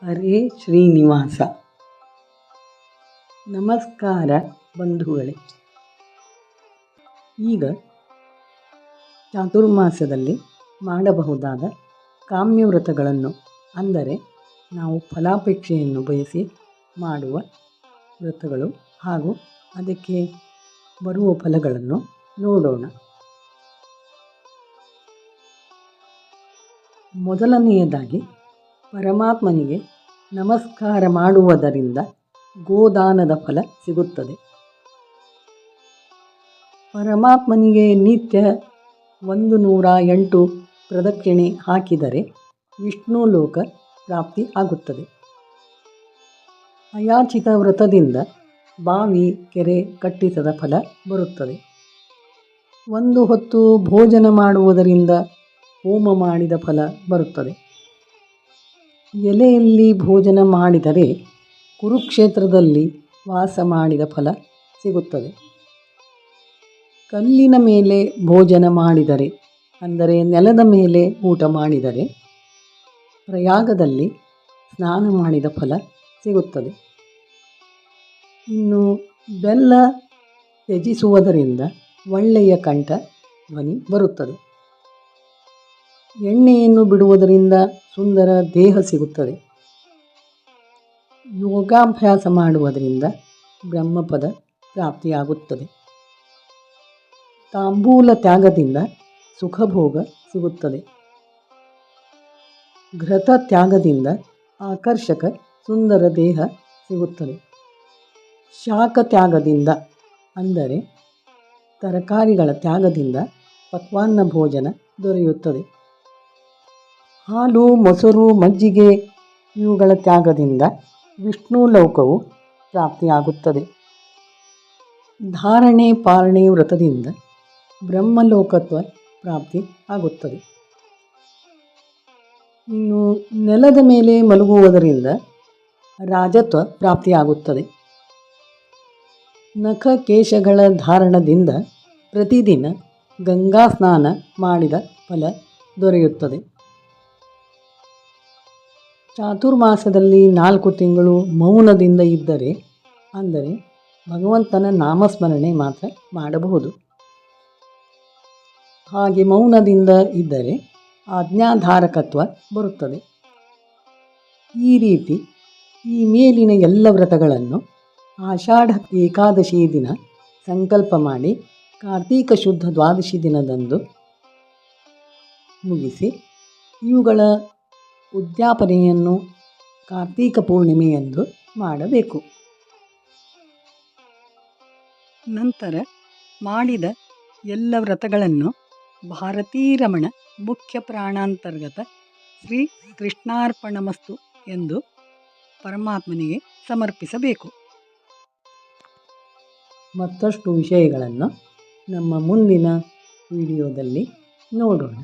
ಹರೇ ಶ್ರೀನಿವಾಸ. ನಮಸ್ಕಾರ ಬಂಧುಗಳೇ. ಈಗ ಚಾತುರ್ಮಾಸದಲ್ಲಿ ಮಾಡಬಹುದಾದ ಕಾಮ್ಯವ್ರತಗಳನ್ನು, ಅಂದರೆ ನಾವು ಫಲಾಪೇಕ್ಷೆಯನ್ನು ಬಯಸಿ ಮಾಡುವ ವ್ರತಗಳು ಹಾಗೂ ಅದಕ್ಕೆ ಬರುವ ಫಲಗಳನ್ನು ನೋಡೋಣ. ಮೊದಲನೆಯದಾಗಿ, ಪರಮಾತ್ಮನಿಗೆ ನಮಸ್ಕಾರ ಮಾಡುವುದರಿಂದ ಗೋದಾನದ ಫಲ ಸಿಗುತ್ತದೆ. ಪರಮಾತ್ಮನಿಗೆ ನಿತ್ಯ 108 ಪ್ರದಕ್ಷಿಣೆ ಹಾಕಿದರೆ ವಿಷ್ಣು ಲೋಕ ಪ್ರಾಪ್ತಿ ಆಗುತ್ತದೆ. ಅಯಾಚಿತ ವ್ರತದಿಂದ ಬಾವಿ ಕೆರೆ ಕಟ್ಟಿಸದ ಫಲ ಬರುತ್ತದೆ. ಒಂದು ಹೊತ್ತು ಭೋಜನ ಮಾಡುವುದರಿಂದ ಹೋಮ ಮಾಡಿದ ಫಲ ಬರುತ್ತದೆ. ಎಲೆಯಲ್ಲಿ ಭೋಜನ ಮಾಡಿದರೆ ಕುರುಕ್ಷೇತ್ರದಲ್ಲಿ ವಾಸ ಮಾಡಿದ ಫಲ ಸಿಗುತ್ತದೆ. ಕಲ್ಲಿನ ಮೇಲೆ ಭೋಜನ ಮಾಡಿದರೆ, ಅಂದರೆ ನೆಲದ ಮೇಲೆ ಊಟ ಮಾಡಿದರೆ ಪ್ರಯಾಗದಲ್ಲಿ ಸ್ನಾನ ಮಾಡಿದ ಫಲ ಸಿಗುತ್ತದೆ. ಇನ್ನು ಬೆಲ್ಲ ತ್ಯಜಿಸುವುದರಿಂದ ಒಳ್ಳೆಯ ಕಂಠ ಧ್ವನಿ ಬರುತ್ತದೆ. ಎಣ್ಣೆಯನ್ನು ಬಿಡುವುದರಿಂದ ಸುಂದರ ದೇಹ ಸಿಗುತ್ತದೆ. ಯೋಗಾಭ್ಯಾಸ ಮಾಡುವುದರಿಂದ ಬ್ರಹ್ಮಪದ ಪ್ರಾಪ್ತಿಯಾಗುತ್ತದೆ. ತಾಂಬೂಲ ತ್ಯಾಗದಿಂದ ಸುಖಭೋಗ ಸಿಗುತ್ತದೆ. ಘೃತ ತ್ಯಾಗದಿಂದ ಆಕರ್ಷಕ ಸುಂದರ ದೇಹ ಸಿಗುತ್ತದೆ. ಶಾಖ ತ್ಯಾಗದಿಂದ, ಅಂದರೆ ತರಕಾರಿಗಳ ತ್ಯಾಗದಿಂದ ಪಕ್ವಾನ್ನ ಭೋಜನ ದೊರೆಯುತ್ತದೆ. ಹಾಲು, ಮೊಸರು, ಮಜ್ಜಿಗೆ ಇವುಗಳ ತ್ಯಾಗದಿಂದ ವಿಷ್ಣು ಲೋಕವು ಪ್ರಾಪ್ತಿಯಾಗುತ್ತದೆ. ಧಾರಣೆ ಪಾರಣೆ ವ್ರತದಿಂದ ಬ್ರಹ್ಮಲೋಕತ್ವ ಪ್ರಾಪ್ತಿ ಆಗುತ್ತದೆ. ಇನ್ನು ನೆಲದ ಮೇಲೆ ಮಲಗುವುದರಿಂದ ರಾಜತ್ವ ಪ್ರಾಪ್ತಿಯಾಗುತ್ತದೆ. ನಖ ಕೇಶಗಳ ಧಾರಣದಿಂದ ಪ್ರತಿದಿನ ಗಂಗಾ ಸ್ನಾನ ಮಾಡಿದ ಫಲ ದೊರೆಯುತ್ತದೆ. ಚಾತುರ್ಮಾಸದಲ್ಲಿ 4 ತಿಂಗಳು ಮೌನದಿಂದ ಇದ್ದರೆ, ಅಂದರೆ ಭಗವಂತನ ನಾಮಸ್ಮರಣೆ ಮಾತ್ರ ಮಾಡಬಹುದು. ಹಾಗೆ ಮೌನದಿಂದ ಇದ್ದರೆ ಆಜ್ಞಾಧಾರಕತ್ವ ಬರುತ್ತದೆ. ಈ ರೀತಿ ಈ ಮೇಲಿನ ಎಲ್ಲ ವ್ರತಗಳನ್ನು ಆಷಾಢ ಏಕಾದಶಿ ದಿನ ಸಂಕಲ್ಪ ಮಾಡಿ ಕಾರ್ತೀಕ ಶುದ್ಧ ದ್ವಾದಶಿ ದಿನದಂದು ಮುಗಿಸಿ, ಇವುಗಳ ಉದ್ಯಾಪನೆಯನ್ನು ಕಾರ್ತೀಕ ಪೂರ್ಣಿಮೆಯಂದು ಮಾಡಬೇಕು. ನಂತರ ಮಾಡಿದ ಎಲ್ಲ ವ್ರತಗಳನ್ನು ಭಾರತೀರಮಣ ಮುಖ್ಯ ಪ್ರಾಣಾಂತರ್ಗತ ಶ್ರೀ ಕೃಷ್ಣಾರ್ಪಣಮಸ್ತು ಎಂದು ಪರಮಾತ್ಮನಿಗೆ ಸಮರ್ಪಿಸಬೇಕು. ಮತ್ತಷ್ಟು ವಿಷಯಗಳನ್ನು ನಮ್ಮ ಮುಂದಿನ ವಿಡಿಯೋದಲ್ಲಿ ನೋಡೋಣ.